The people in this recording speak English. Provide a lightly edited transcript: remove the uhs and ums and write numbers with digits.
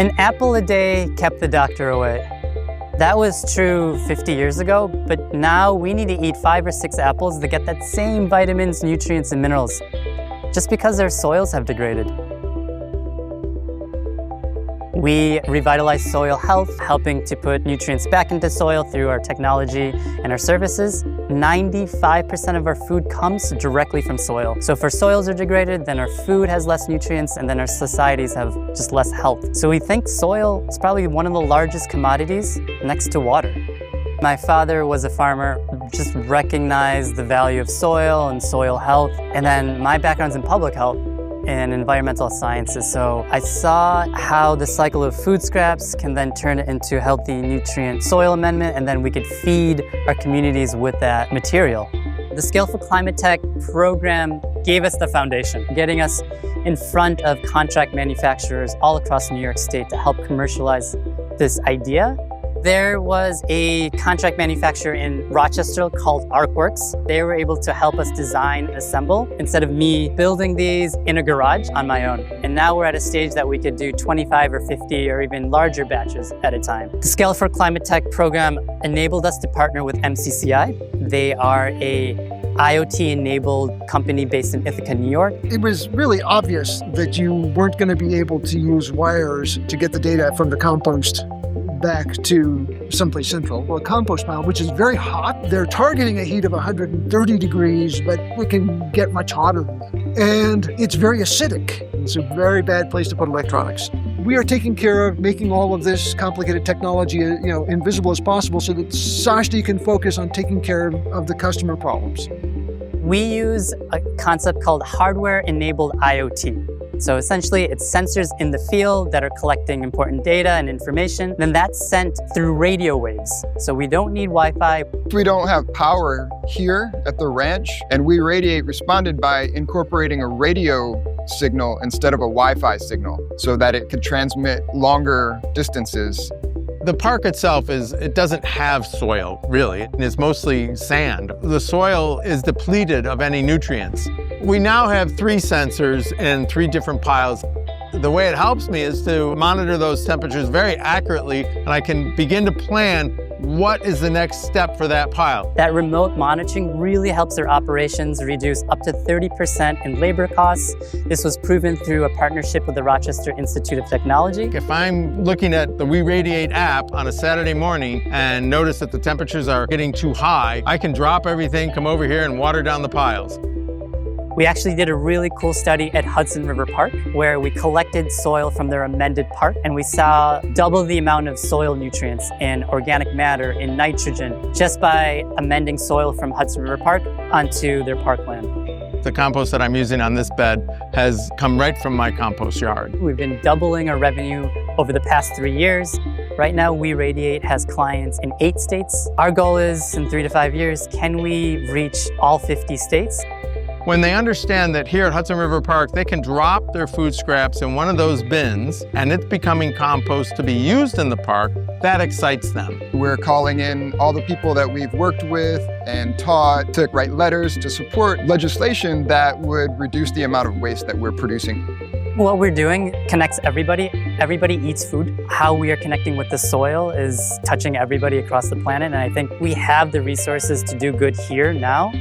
An apple a day kept the doctor away. That was true 50 years ago, but now we need to eat 5 or 6 apples to get that same vitamins, nutrients, and minerals, just because our soils have degraded. We revitalize soil health, helping to put nutrients back into soil through our technology and our services. 95% of our food comes directly from soil. So if our soils are degraded, then our food has less nutrients, and then our societies have just less health. So we think soil is probably one of the largest commodities next to water. My father was a farmer, just recognized the value of soil and soil health. And then my background's in public health and environmental sciences. So I saw how the cycle of food scraps can then turn it into healthy nutrient soil amendment, and then we could feed our communities with that material. The Scale for ClimateTech program gave us the foundation, getting us in front of contract manufacturers all across New York State to help commercialize this idea. There was a contract manufacturer in Rochester called Arcworks. They were able to help us design and assemble instead of me building these in a garage on my own. And now we're at a stage that we could do 25 or 50 or even larger batches at a time. The Scale for ClimateTech program enabled us to partner with MCCI. They are a IoT-enabled company based in Ithaca, New York. It was really obvious that you weren't going to be able to use wires to get the data from the compost back to someplace central. Well, a compost pile, which is very hot. They're targeting a heat of 130 degrees, but it can get much hotter than that. And it's very acidic. It's a very bad place to put electronics. We are taking care of making all of this complicated technology, invisible as possible so that Sashti can focus on taking care of the customer problems. We use a concept called hardware-enabled IoT. So essentially, it's sensors in the field that are collecting important data and information. Then that's sent through radio waves. So we don't need Wi-Fi. We don't have power here at the ranch, and WeRadiate responded by incorporating a radio signal instead of a Wi-Fi signal so that it could transmit longer distances. The park itself it doesn't have soil, really. It's mostly sand. The soil is depleted of any nutrients. We now have 3 sensors in 3 different piles. The way it helps me is to monitor those temperatures very accurately, and I can begin to plan what is the next step for that pile. That remote monitoring really helps their operations reduce up to 30% in labor costs. This was proven through a partnership with the Rochester Institute of Technology. If I'm looking at the WeRadiate app on a Saturday morning and notice that the temperatures are getting too high, I can drop everything, come over here and water down the piles. We actually did a really cool study at Hudson River Park where we collected soil from their amended park, and we saw double the amount of soil nutrients in organic matter, in nitrogen, just by amending soil from Hudson River Park onto their parkland. The compost that I'm using on this bed has come right from my compost yard. We've been doubling our revenue over the past 3 years. Right now, WeRadiate has clients in 8 states. Our goal is, in 3 to 5 years, can we reach all 50 states? When they understand that here at Hudson River Park, they can drop their food scraps in one of those bins and it's becoming compost to be used in the park, that excites them. We're calling in all the people that we've worked with and taught to write letters to support legislation that would reduce the amount of waste that we're producing. What we're doing connects everybody. Everybody eats food. How we are connecting with the soil is touching everybody across the planet, and I think we have the resources to do good here now.